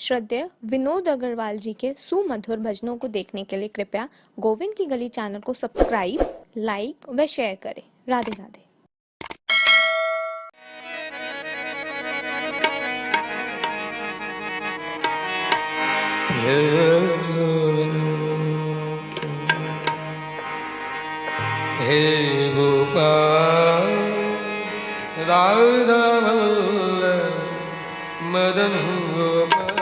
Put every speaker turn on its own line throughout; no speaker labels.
श्रद्धेय विनोद अग्रवाल जी के सुमधुर भजनों को देखने के लिए कृपया गोविंद की गली चैनल को सब्सक्राइब, लाइक व शेयर करें। राधे राधे।
हे गोपाल राधा वल्लभ मदन गोपाल,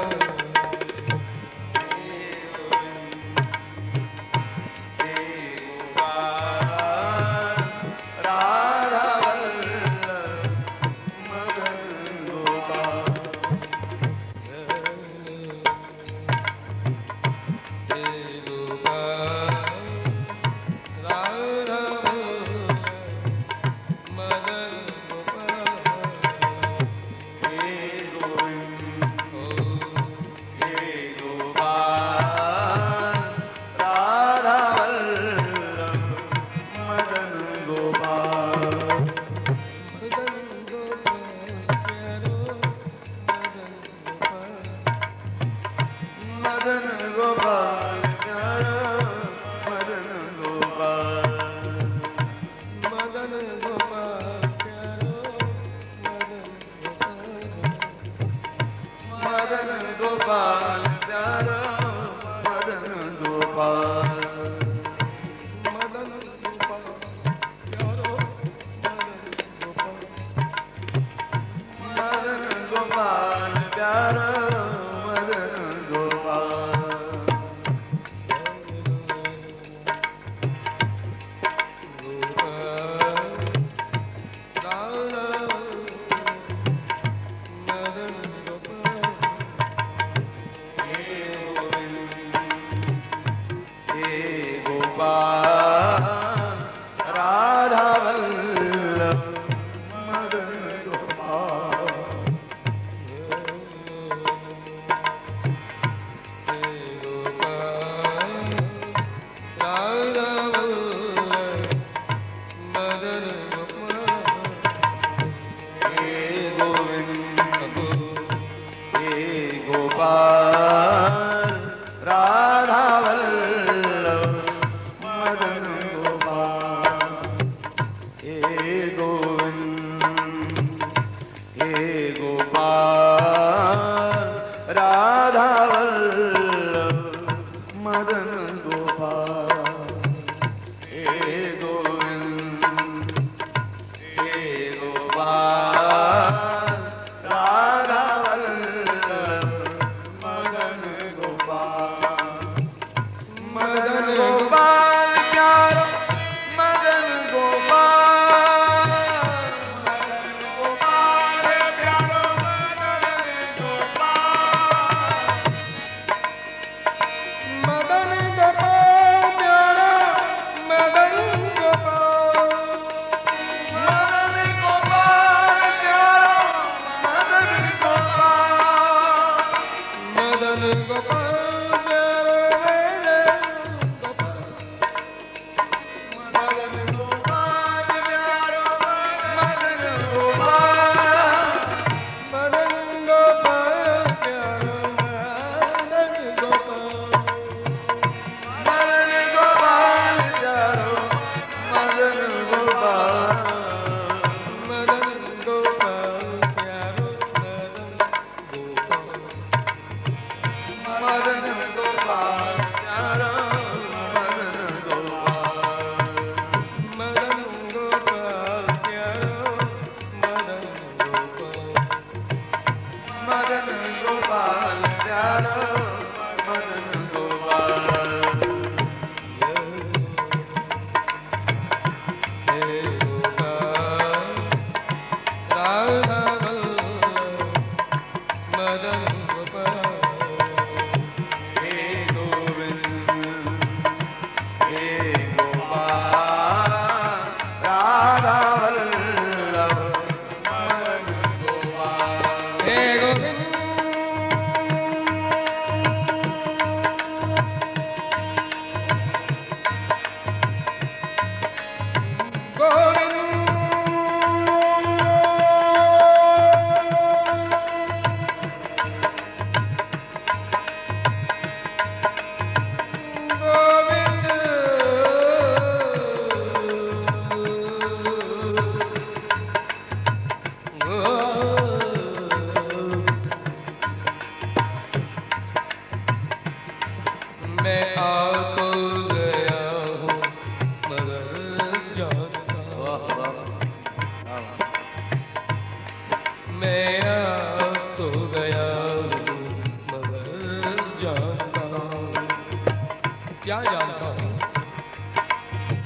क्या जानता हूँ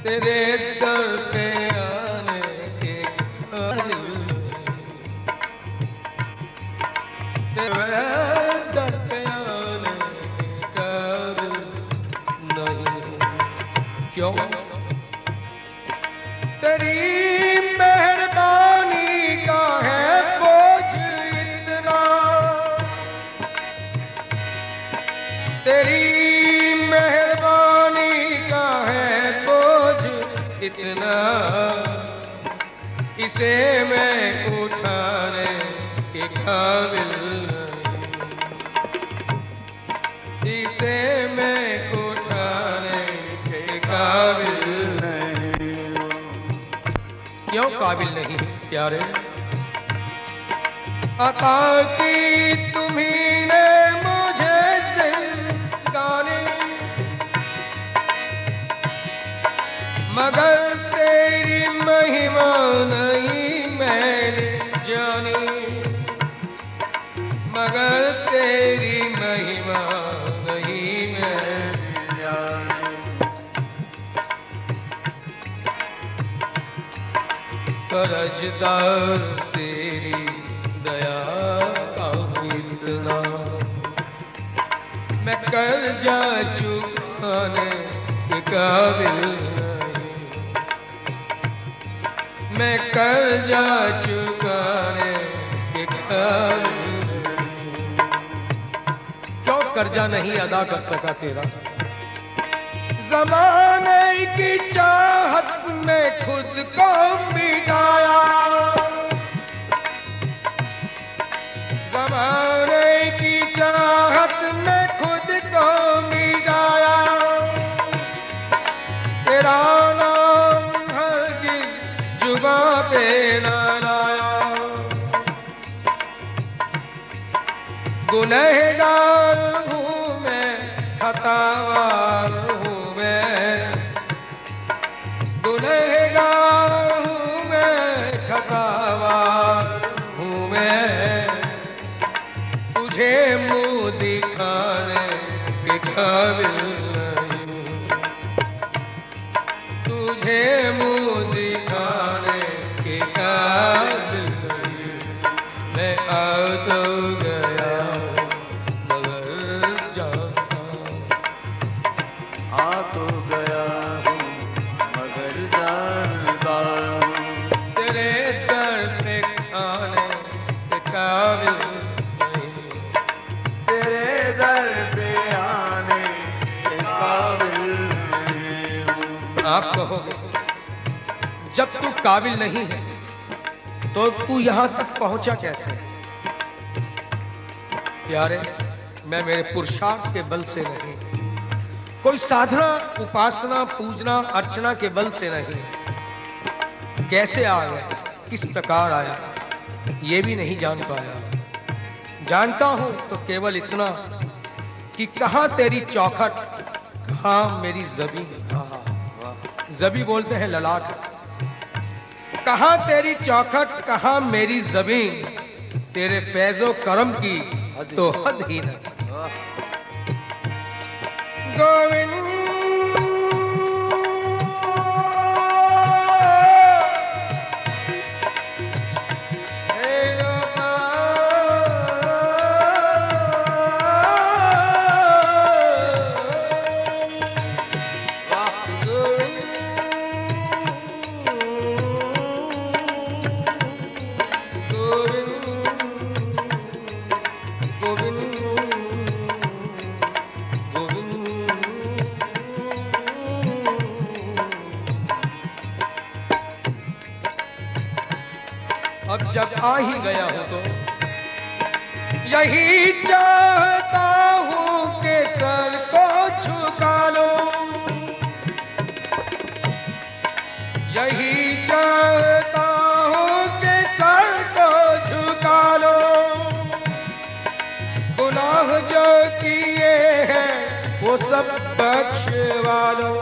तेरे दर पे आने के काबिल, तेरे दर पे आने के काबिल नहीं। क्यों? तेरी मेहरबानी का है बोझ इतना, तेरी मेहरबानी का है बोझ इतना, इसे मैं उठाने के काबिल नहीं, इसे मैं उठाने के काबिल नहीं। क्यों काबिल नहीं प्यारे? अता की तुम्हीं ने मुझे जिंदगानी, मगर तेरी महिमा नहीं मैंने जानी, मगर तेरी महिमा नहीं मैंने जानी। कर्जदार तेरी दया का इतना, मैं कर्जा चुकाने के काबिल नहीं, मैं कर्जा चुकाने के काबिल नहीं। क्यों कर्जा नहीं अदा कर सका तेरा? ज़माने की चाहत में खुद को मिटाया, ज़माने की चाहत में खुद को मिटाया, तेरा नाम हरगिज़ जुबां पे न लाया। गुनहगार हूँ मैं, खतावार हूँ मैं, गुनहगार हूँ मैं, खतावार हूँ मैं, तुझे मुँह दिखाने के काबिल नहीं, तुझे मुँह दिखाने के काबिल नहीं। मैं आ तो गया मगर जानता,
आ तो गया हूँ मगर जानता हूँ,
तेरे दर पे आने के काबिल नहीं,
तेरे दर पे आने के काबिल नहीं हूँ।
आप कहोगे जब तू काबिल नहीं है तो तू यहां तक पहुंचा कैसे? प्यारे, मैं मेरे पुरुषार्थ के बल से नहीं, कोई साधना उपासना पूजना अर्चना के बल से नहीं, कैसे आ गया, किस प्रकार आया, ये भी नहीं जान पाया। जानता हूं तो केवल इतना कि कहां तेरी चौखट, कहां मेरी जबी, जबी बोलते हैं ललाट, कहां तेरी चौखट, कहां मेरी जबीन, तेरे फैजो करम की तो हद ही नहीं। गोविंद हे अब जब आ ही गया हूं तो यही चाहता हूं कि सर को झुका लो, यही चाहता हूं कि सर को झुका लो, गुनाह जो किए हैं वो सब बख्शवा लो।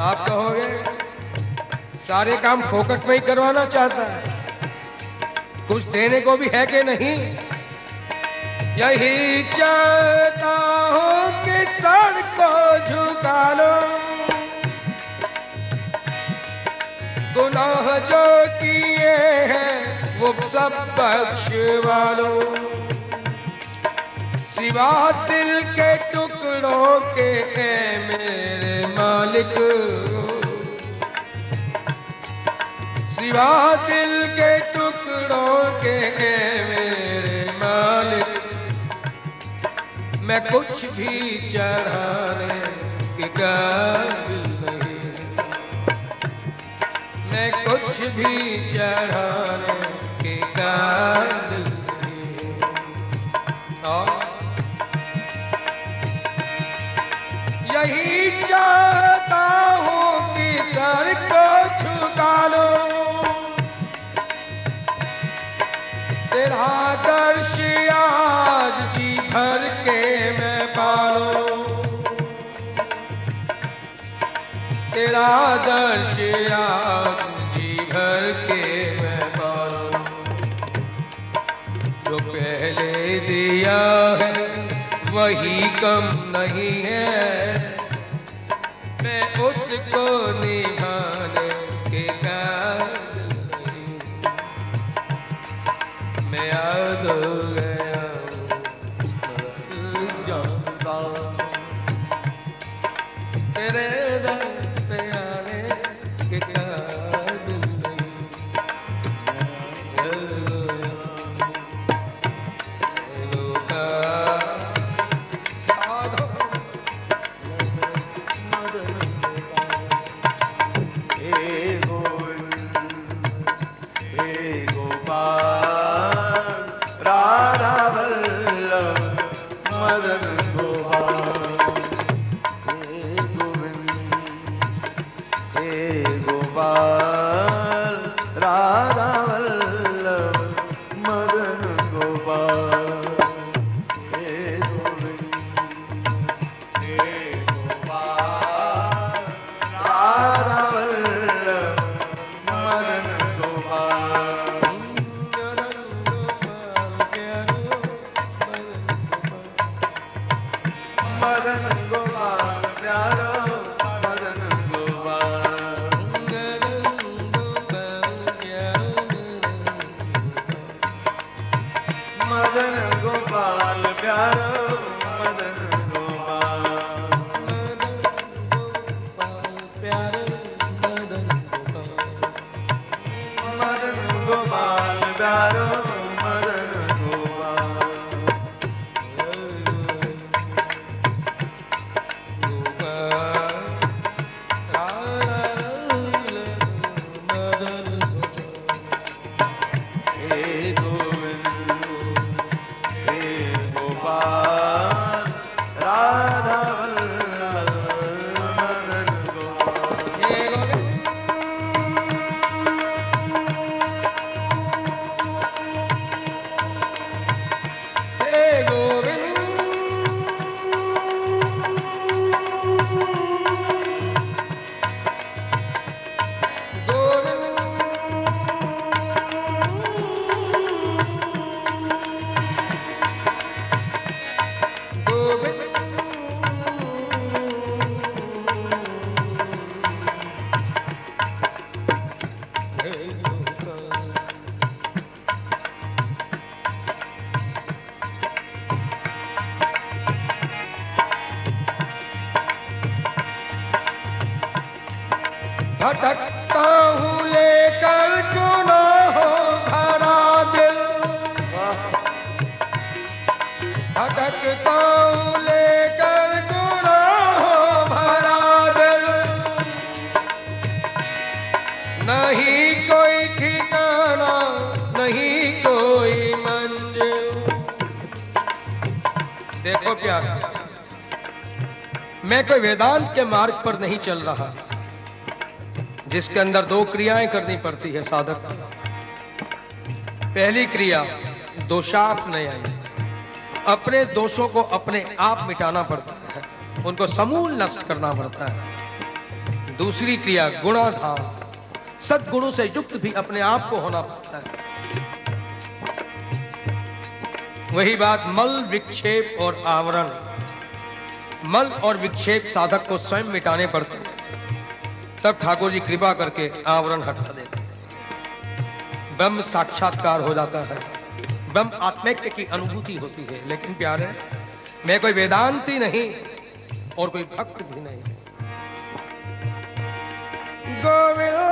आप कहोगे सारे काम फोकट में ही करवाना चाहता है, कुछ देने को भी है कि नहीं? यही चाहता हूँ कि सर को झुका लो, गुनाह जो किए हैं वो सब बख्शवा लो। सिवा दिल के टुकड़ों के ऐ मेरे मालिक, सिवा दिल के टुकड़ों के ऐ मेरे मालिक, मैं कुछ भी चढ़ाने के काबिल नहीं, मैं कुछ भी चढ़ाने के काबिल नहीं। और यही चाहता हूँ कि सर को झुका लो, तेरा दर्श आज जी भर के मैं पालो, तेरा दर्श आज जी भर के मैं पालो। जो पहले दिया है वही कम नहीं है, मैं उसको निभाने के काबिल नहीं, मैं याद हो गया जानता तेरे दर पे आने के काबिल नहीं, भटकता हूँ लेकर गुनाहों भरा दिल, भटकता हूँ लेकर गुनाहों भरा दिल, नहीं कोई ठिकाना नहीं कोई मंजिल। देखो प्यारा, मैं कोई वेदांत के मार्ग पर नहीं चल रहा जिसके अंदर दो क्रियाएं करनी पड़ती है साधक। पहली क्रिया दोषापनयन, अपने दोषों को अपने आप मिटाना पड़ता है, उनको समूल नष्ट करना पड़ता है। दूसरी क्रिया गुणाधाम, सद्गुणों से युक्त भी अपने आप को होना पड़ता है। वही बात मल, विक्षेप और आवरण। मल और विक्षेप साधक को स्वयं मिटाने पड़ते हैं, तब ठाकुर जी कृपा करके आवरण हटा देते हैं। ब्रह्म साक्षात्कार हो जाता है, ब्रह्म आत्मैक्य की अनुभूति होती है। लेकिन प्यारे, मैं कोई वेदांती नहीं और कोई भक्त भी नहीं। गोविंद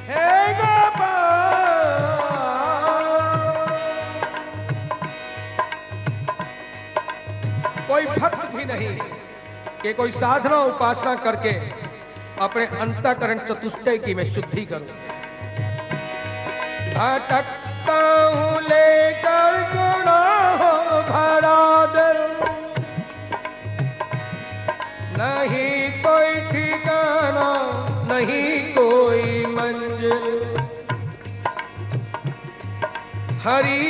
हे गोपाल, कोई भक्त भी नहीं कि कोई साधना उपासना करके अपने अंतःकरण चतुष्टय की मैं शुद्धि करूं। भटकता हूं लेकर गुनाहों भरा दिल, नहीं कोई ठिकाना नहीं कोई मंजिल। हरि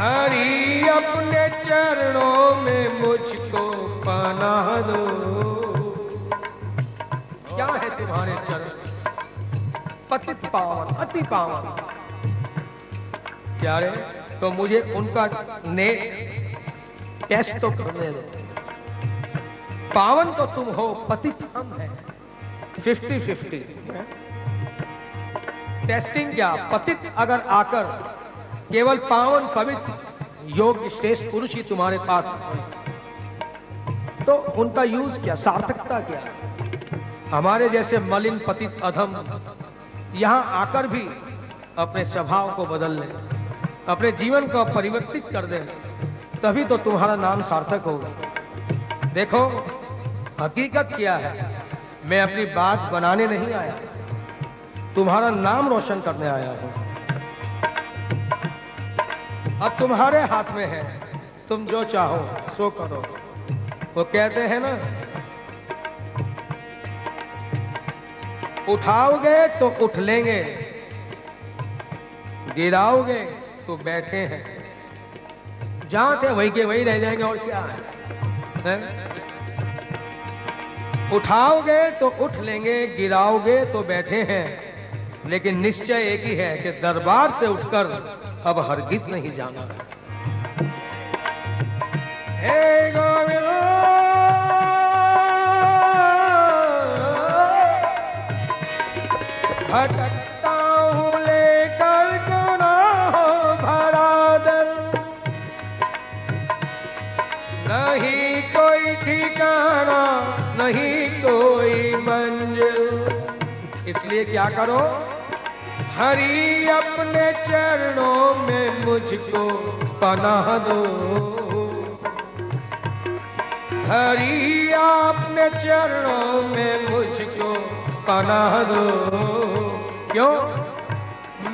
हरि अपने चरणों में मुझको पनाह दो। क्या है तुम्हारे चरण? पतित पावन, अति पावन। प्यारे, तो मुझे उनका नेट टेस्ट तो करने दो। पावन तो तुम हो, पतित हम हैं। 50-50 टेस्टिंग क्या? पतित अगर आकर केवल पावन पवित्र योग्य श्रेष्ठ पुरुष ही तुम्हारे पास तो उनका यूज क्या, सार्थकता क्या? हमारे जैसे मलिन पतित अधम यहां आकर भी अपने स्वभाव को बदल ले, अपने जीवन को परिवर्तित कर दे, तभी तो तुम्हारा नाम सार्थक होगा। देखो, हकीकत क्या है, मैं अपनी बात बनाने नहीं आया, तुम्हारा नाम रोशन करने आया हूं। अब तुम्हारे हाथ में है, तुम जो चाहो सो करो। वो कहते हैं ना, उठाओगे तो उठ लेंगे, गिराओगे तो बैठे हैं। जहां थे वही के वही रह जाएंगे, और क्या है? उठाओगे तो उठ लेंगे, गिराओगे तो बैठे हैं, लेकिन निश्चय एक ही है कि दरबार से उठकर अब हरगिज नहीं जाना। हे गोविंद भटकता हूं लेकर गुनाहों भरा दिल, नहीं कोई ठिकाना नहीं कोई मंजिल। इसलिए क्या करो, हरि अपने चरणों में मुझको पनाह दो। हरि अपने चरणों में मुझको पनाह दो। क्यों?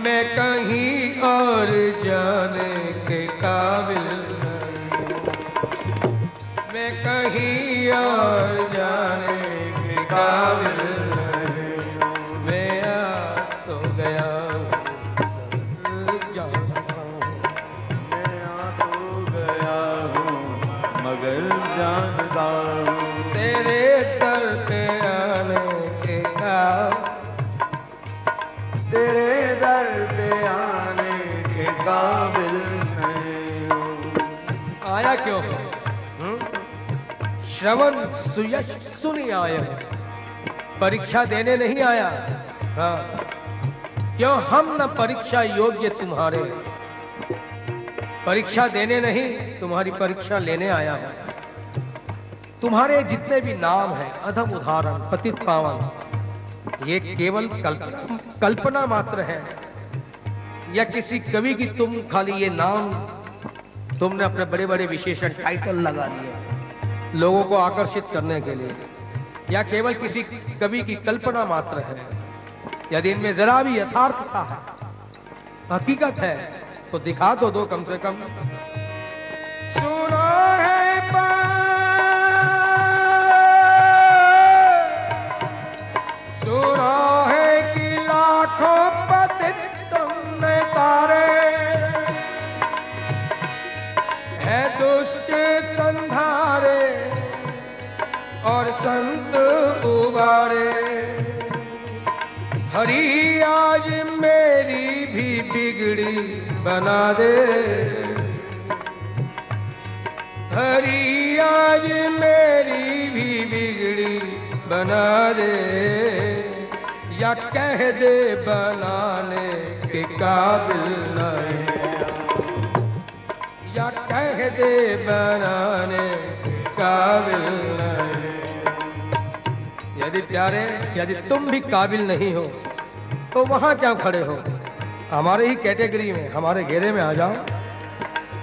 मैं कहीं और जाने के काबिल नहीं, मैं कहीं और जाने के काबिल नहीं। मैं आ तो गया
मगर जानता हूँ
तेरे दर पे आने के
तेरे दर पे आने के काबिल नहीं हूँ।
आया क्यों? श्रवण सुयश सुनी आया, परीक्षा देने नहीं आया। हाँ, क्यों? हम न परीक्षा योग्य तुम्हारे, परीक्षा देने नहीं, तुम्हारी परीक्षा लेने आया है। तुम्हारे जितने भी नाम हैं, अधम उदाहरण, पतित पावन, ये केवल कल्पना मात्र है, या किसी कवि की तुम खाली ये नाम तुमने अपने बड़े बड़े विशेषण टाइटल लगा दिए लोगों को आकर्षित करने के लिए, या केवल किसी कवि की कल्पना मात्र है। यदि इनमें जरा भी यथार्थता है, हकीकत है, तो दिखा तो दो कम से कम। सुना है सुना है कि लाखों पतित तुमने तारे, है दुष्ट संधारे और संत उबारे। हरी आज मेरी भी बिगड़ी बना दे, हरी आज मेरी भी बिगड़ी बना दे, या कह दे बनाने के काबिल नहीं, या कह दे बनाने के काबिल नहीं। यदि प्यारे, यदि तुम भी काबिल नहीं हो तो वहां क्या खड़े हो? हमारे ही कैटेगरी में, हमारे घेरे में आ जाओ,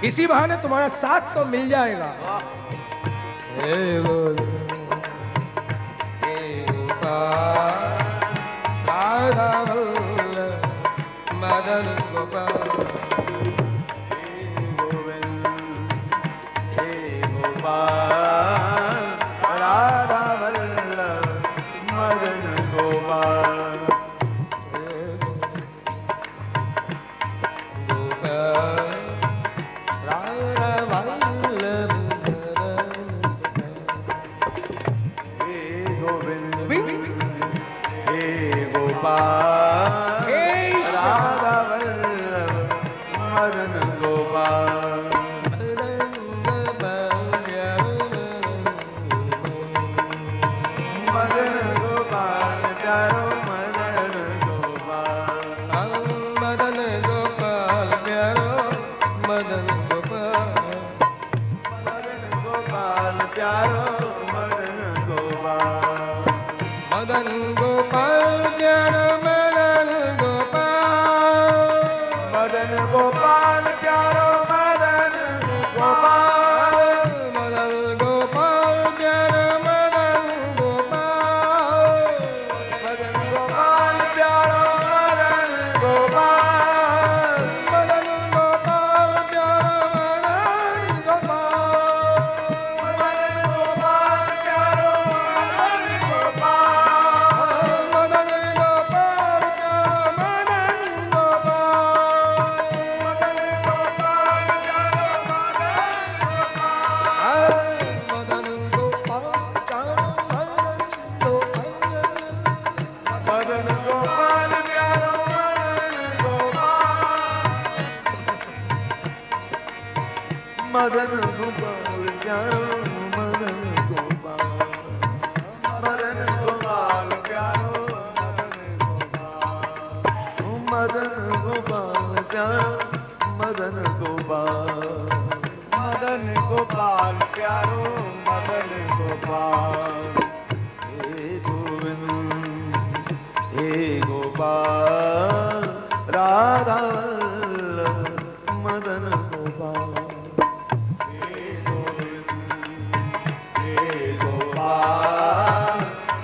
इसी बहाने तुम्हारा साथ तो मिल जाएगा। हे राधा वल्लभ मदन गोपाल,
राधा वल्लभ मदन गोपाल,
राधा वल्लभ
हे गोविंद हे गोपाल, राधा वल्लभ मदन गोपाल, मदन गोपाल प्यारो मदन गोपाल,
मदन गोपाल प्यारो मदन गोपाल,
मदन गोपाल प्यारो मदन गोपाल,
मदन गोपाल प्यारो मदन गोपाल,
मदन गोपाल प्यारो मदन गोपाल,
मदन गोपाल प्यारो मदन गोपाल,
मदन गोपाल प्यारो मदन गोपाल,
मदन गोपाल प्यारो मदन गोपाल,
मदन गोपाल प्यारो मदन गोपाल,
मदन गोपाल प्यारो मदन
मदन गोपाल प्यारो मदन गोपाल, मदन गोपाल प्यारो मदन गोपाल, मदन गोपाल प्यारो मदन गोपाल, मदन गोपाल प्यारो मदन गोपाल, हे गोविंद हे गोपाल, राधा वल्लभ मदन गोपाल, हे गोविंद हे गोपाल,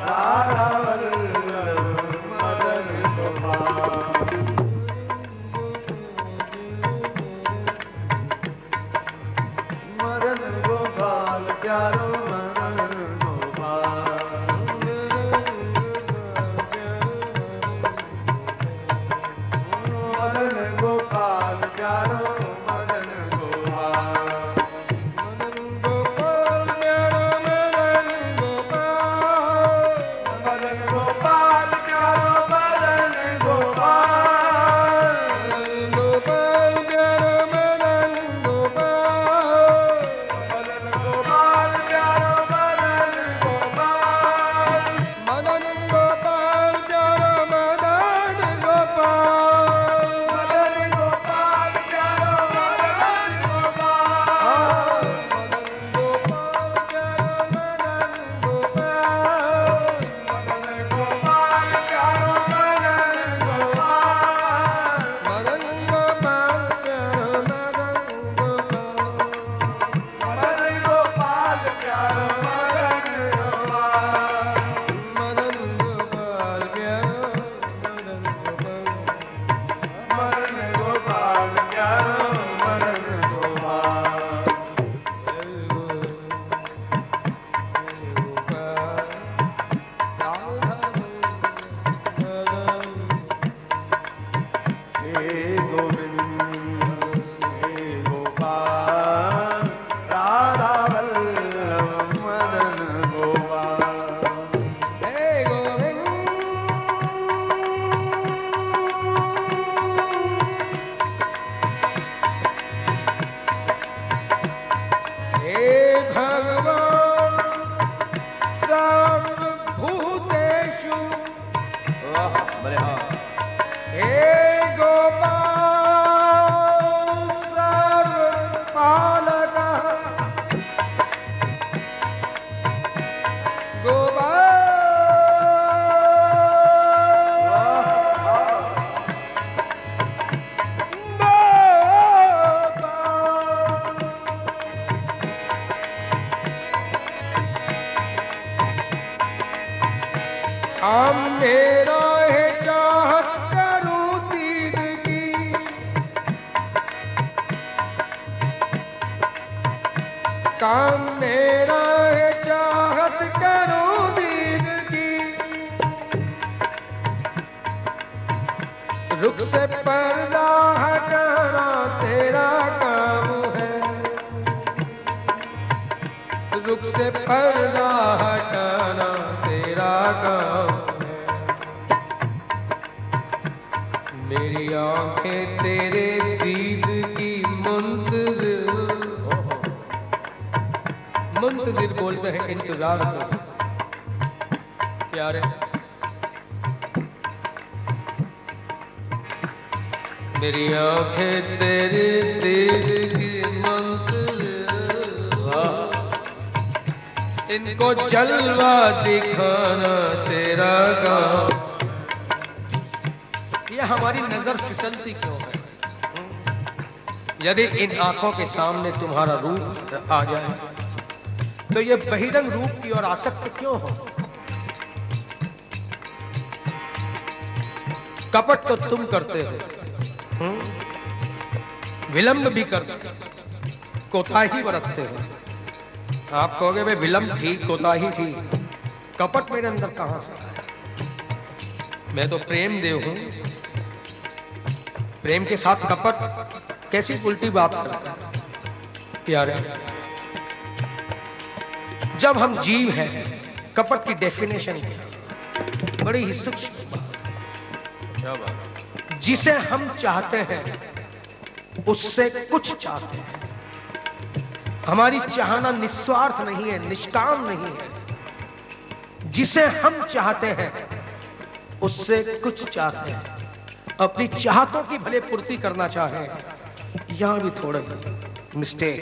राधा वल्लभ मदन गोपाल, मदन गोपाल प्यारो मदन गोपाल,
काम मेरा है चाहत करूं दीद की, काम मेरा है चाहत करूं दीद की, रुख से पर्दा हटाना तेरा काम है, रुख से पर्दा हटाना तेरा काम है। मेरी आंखें तेरे दीद की मुंतजिर, मुंतजिर बोलते हैं इंतजार को प्यारे। मेरी आंखें तेरे दीद की मुंतजिर, इनको जलवा दिखाना तेरा काम। ये हमारी नजर फिसलती क्यों है? यदि इन आंखों के सामने तुम्हारा रूप आ जाए तो ये बहिरंग रूप की ओर आसक्त क्यों हो? कपट तो तुम करते हो, विलंब भी करते, कोताही बरतते हो। आप कहोगे भाई विलंब ठीक, कोताही ठीक, कपट मेरे अंदर कहां से आया? मैं तो प्रेम देव हूं, प्रेम के साथ कपट कैसी उल्टी बात करता है प्यारे। जब हम जीव हैं, कपट की डेफिनेशन बड़ी ही सूक्ष्म बात। जिसे हम चाहते हैं उससे कुछ चाहते हैं। हमारी चाहना निस्वार्थ नहीं है, निष्काम नहीं है। जिसे हम चाहते हैं उससे कुछ चाहते हैं। अपनी चाहतों की भले पूर्ति करना चाहे, यहां भी थोड़ा मिस्टेक,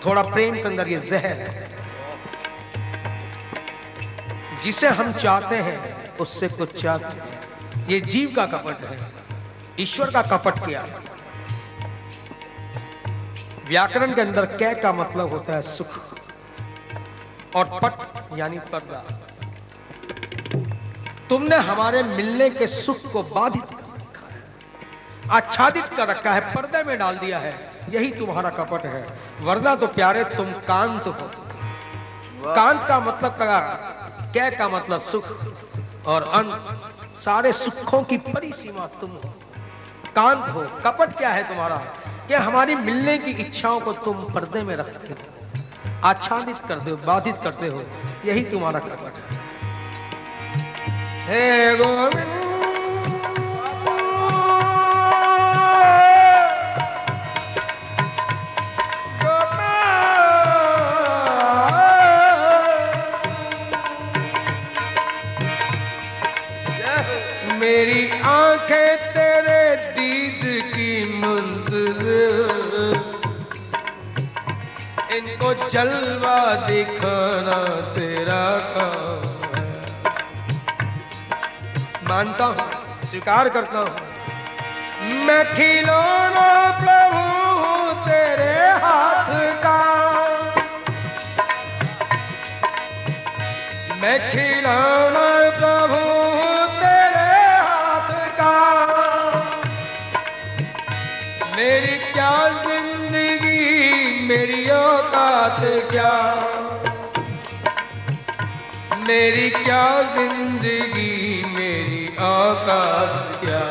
थोड़ा प्रेम के अंदर ये जहर है। जिसे हम चाहते हैं उससे कुछ चाहते हैं, ये जीव का कपट है। ईश्वर का कपट क्या है? व्याकरण के अंदर कै का मतलब होता है सुख, और पट यानी पर्दा। तुमने हमारे मिलने के सुख को बाधित कर रखा है, आच्छादित कर रखा है, पर्दे में डाल दिया है। यही तुम्हारा कपट है। वरना तो प्यारे तुम कांत हो। कांत का मतलब क्या? कै का मतलब सुख, और अंत सारे सुखों की परिसीमा तुम हो, कांत हो। कपट क्या है तुम्हारा? कि हमारी मिलने की इच्छाओं को तुम पर्दे में रखते हो, आच्छादित करते हो, बाधित करते हो। यही तुम्हारा कपट है। हे गोविंद मेरी आंखें तेरे दीद की मुंतज़िर, इनको जलवा दिखाना तेरा काम है। मानता हूं, स्वीकार करता हूं, मैं खिलौना प्रभु हूं तेरे हाथ का, मैं खिलौना प्रभु मेरी क्या जिंदगी मेरी औकात क्या, मेरी क्या जिंदगी मेरी औकात क्या।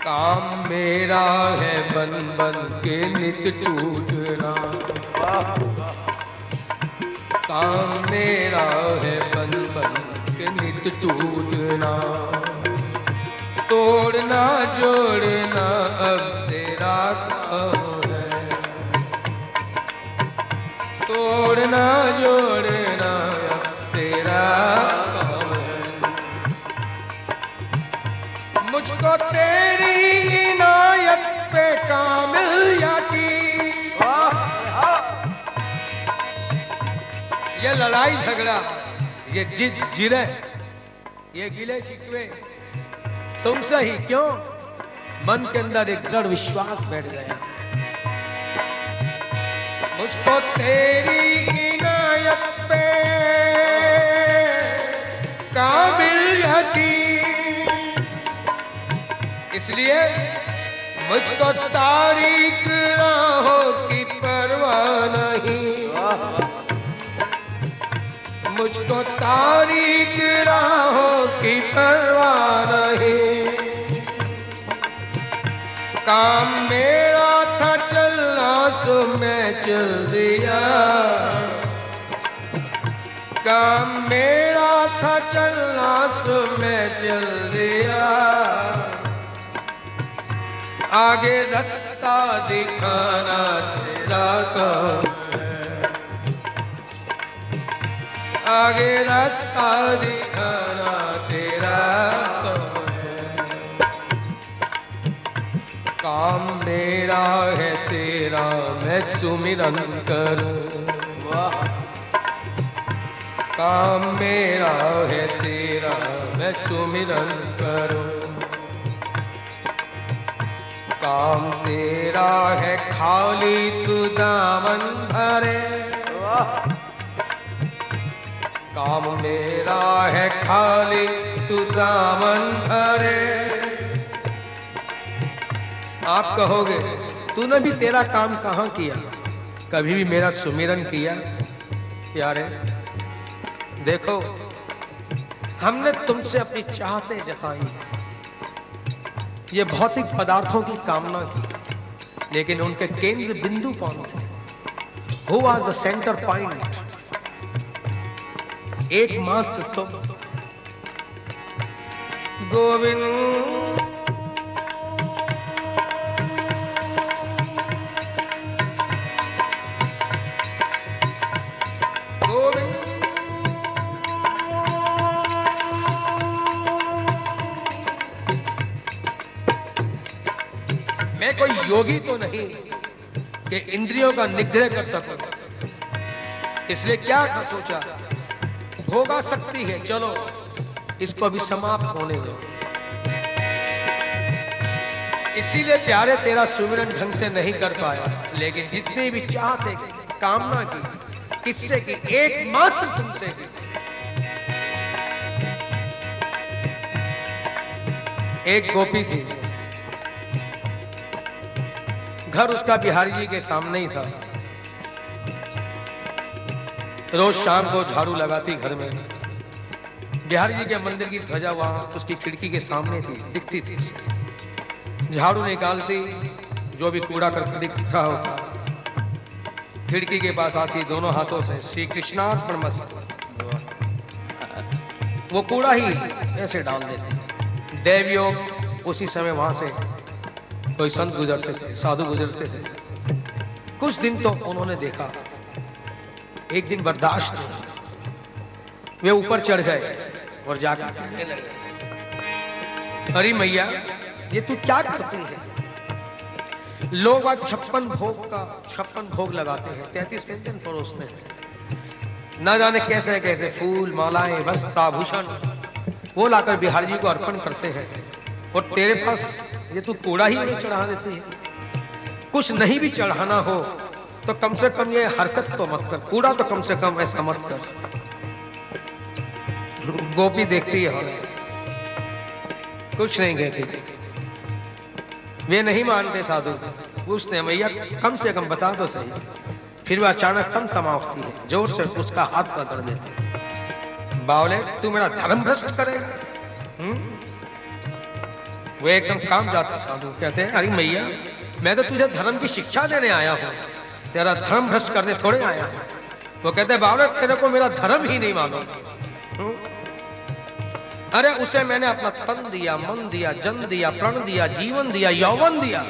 काम मेरा है बन बन के नित टूटना, काम मेरा है बन बन के नित टूटना। तोड़ना जोड़ना अब तेरा काम है, तोड़ना जोड़ना अब तेरा काम है। मुझको तेरी इनायत पे कामिल यकीन, ये लड़ाई झगड़ा, ये जिद जिरे, ये गिले शिकवे तुमसे ही क्यों? मन के अंदर एक दृढ़ विश्वास बैठ गया। मुझको तेरी इनायत पे की, इसलिए मुझको तारीख राहों की परवाह नहीं, मुझको तारीख राहों की परवाह नहीं। काम मेरा था चलना सो मैं चल दिया, काम मेरा था चलना सो मैं चल दिया। आगे रास्ता दिखाना तेरा काम है, आगे रास्ता दिखाना तेरा काम है। काम मेरा है तेरा मैं सुमिरन करूं, काम मेरा है तेरा मैं सुमिरन करूं। काम तेरा है खाली तू दामन भरे, काम मेरा है खाली तू दामन भरे। आप कहोगे तूने भी तेरा काम कहाँ किया, कभी भी मेरा सुमिरन किया? यारे देखो, हमने तुमसे अपनी चाहते जताई, ये भौतिक पदार्थों की कामना की, लेकिन उनके केंद्र बिंदु कौन थे? Who was the center point? एकमात्र तुम। गोविंद मैं कोई योगी तो नहीं कि इंद्रियों का निग्रह कर सकूं, इसलिए क्या सोचा, होगा सकती है, चलो इसको भी समाप्त होने दो। इसीलिए प्यारे तेरा सुमिरन ढंग से नहीं कर पाया, लेकिन जितनी भी चाहते कामना की, किससे की? एकमात्र तुमसे की। एक गोपी थी, घर उसका बिहारी जी के सामने ही था। रोज शाम को झाड़ू लगाती घर में। बिहारी जी के मंदिर की ध्वजा वहां उसकी खिड़की के सामने थी, दिखती थी उसे। झाड़ू निकालती, जो भी कूड़ा करकट इकट्ठा होता, खिड़की के पास आती, दोनों हाथों से श्री कृष्णार्पणमस्तु, वो कूड़ा ही ऐसे डाल देती। देवयोग उसी समय वहां से कोई संत गुजरते थे, साधु गुजरते थे। कुछ दिन तो उन्होंने देखा, एक दिन बर्दाश्त नहीं, वे ऊपर चढ़ गए और जाकर कहने लगे, अरे मैया ये तू क्या करती है? लोग आज 56 भोग लगाते हैं, 33 व्यंजन परोसते हैं, न जाने कैसे कैसे फूल मालाएं वस्त्र आभूषण वो लाकर बिहारी जी को अर्पण करते हैं, और तेरे पास ये तू कूड़ा ही नहीं चढ़ा देती है। कुछ नहीं भी चढ़ाना हो तो कम से कम ये हरकत तो मत कर, कूड़ा तो कम से कम ऐसा मत कर। गोपी देखती है, कुछ नहीं कहती। वे नहीं मानते साधु, पूछते मैया कम से कम बता दो सही। फिर वह अचानक तमा उठती है, जोर से उसका हाथ पकड़ देती। बावले तू मेरा धर्म भ्रष्ट करेगा? वो एकदम काम जाता साधु, कहते हैं अरे मैया मैं तो तुझे धर्म की शिक्षा देने आया हूँ, तेरा धर्म भ्रष्ट करने थोड़े आया हूँ। वो कहते हैं बावले तेरे को मेरा धर्म ही नहीं मालूम। अरे उसे मैंने अपना तन दिया, मन दिया, जन दिया, प्रण दिया, जीवन दिया, यौवन दिया,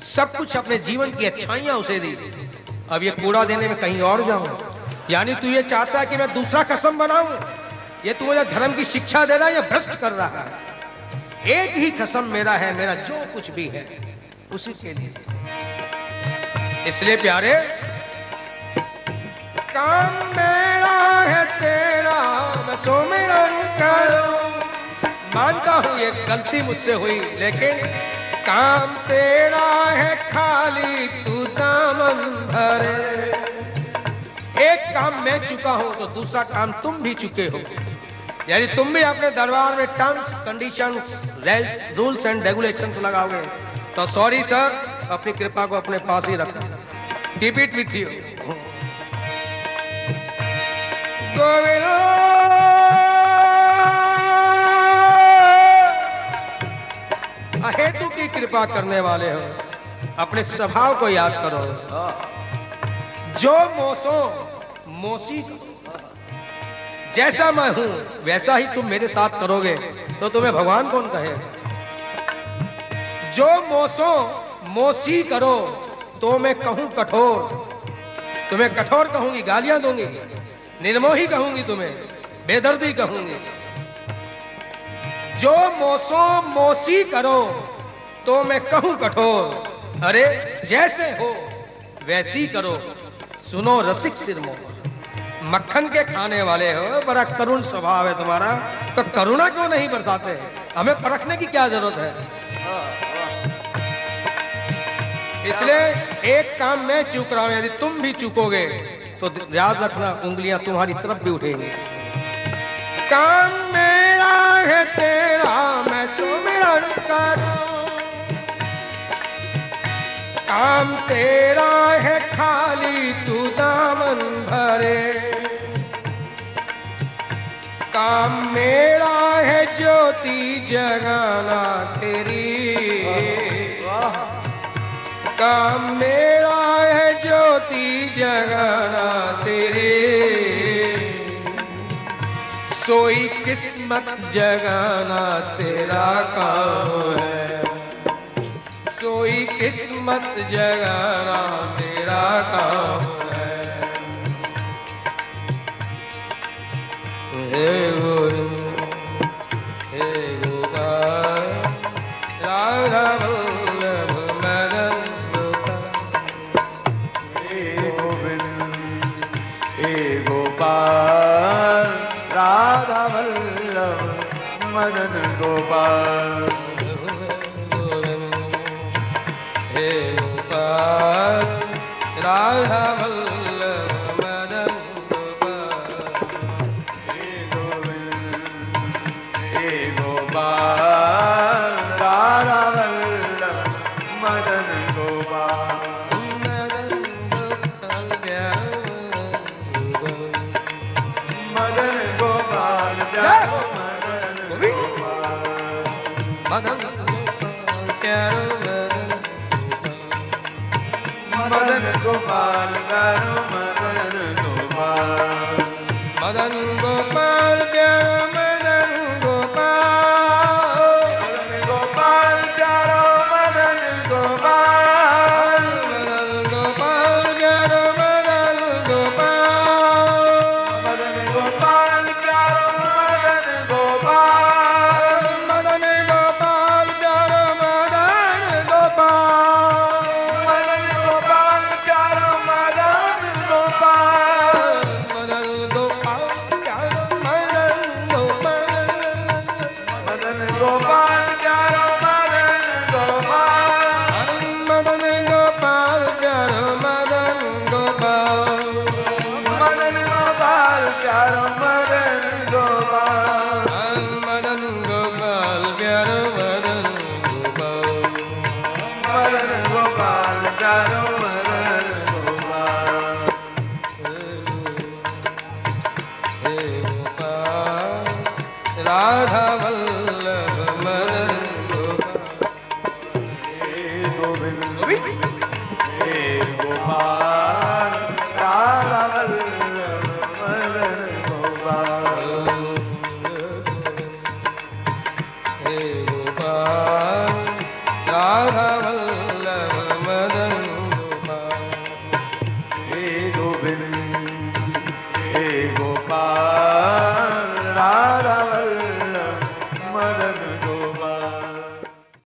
सब कुछ अपने जीवन की अच्छाइयां उसे दी। अब ये कूड़ा देने में कहीं और जाऊं? यानी तू ये चाहता है कि मैं दूसरा कसम बनाऊं? ये तू मुझे धर्म की शिक्षा दे रहा है या भ्रष्ट कर रहा है? एक ही कसम मेरा है, मेरा जो कुछ भी है उसी के लिए। इसलिए प्यारे काम मेरा है तेरा मैं सुमिरन करूं। मानता हूं ये गलती मुझसे हुई, लेकिन काम तेरा है खाली तू दामन भरे। एक काम मैं चुका हूं तो दूसरा काम तुम भी चुके हो। यदि तुम भी अपने दरबार में terms conditions rules and regulations लगाओगे तो सॉरी सर, अपनी कृपा को अपने पास ही रखो। Keep it with you. Govind अहेतु की कृपा करने वाले हो, अपने स्वभाव को याद करो। जो मोसो मोसी, जैसा मैं हूं वैसा ही तुम मेरे साथ करोगे तो तुम्हें भगवान कौन कहे। जो मोसो मोसी करो तो मैं कहूं कठोर, तुम्हें कठोर कहूंगी, गालियां दूंगी, निर्मोही कहूंगी, तुम्हें बेदर्दी कहूंगी। जो मोसो मोसी करो तो मैं कहूं कठोर, अरे जैसे हो वैसी करो। सुनो रसिक सिरमो, मक्खन के खाने वाले हो, बड़ा करुण स्वभाव है तुम्हारा, तो करुणा क्यों नहीं बरसाते? हमें परखने की क्या जरूरत है? इसलिए एक काम मैं चूक रहा हूं, यदि तुम भी चूकोगे तो याद रखना उंगलियां तुम्हारी तरफ भी उठेंगी। काम मेरा है तेरा मैं सुमिरन करूं, काम तेरा है खाली तू दामन भरे, काम मेरा है ज्योति जगाना तेरी, काम मेरा है ज्योति जगाना तेरी, सोई किस्मत जगाना तेरा काम है, सोई किस्मत जगाना तेरा काम है। हे गुरु हे गोपाल राधा वल्लभ मदन गोपाल,
हे गोविंद हे गोपाल राधा वल्लभ मदन गोपाल,
हे गोपाल राधा वल्लभ मदन गोपाल,
हे गोविंद हे गोपाल राधा वल्लभ मदन गोपाल,
मदन गोपाल
मदन गोपाल प्यारो मदन गोपाल,
मदन प्यारो
मदन गोपाल प्यारो मदन गोपाल,
मदन गोपाल प्यारो मदन गोपाल,
मदन गोपाल प्यारो मदन गोपाल,
मदन गोपाल प्यारो मदन गोपाल,
मदन गोपाल प्यारो मदन गोपाल,
मदन गोपाल प्यारो मदन गोपाल,
मदन गोपाल प्यारो मदन गोपाल,
मदन गोपाल प्यारो मदन गोपाल,
मदन गोपाल प्यारो मदन गोपाल,
मदन गोपाल प्यारो मदन गोपाल,
मदन गोपाल प्यारो मदन गोपाल,
मदन गोपाल प्यारो मदन गोपाल,
मदन गोपाल प्यारो मदन गोपाल,
हे गोपाल राधा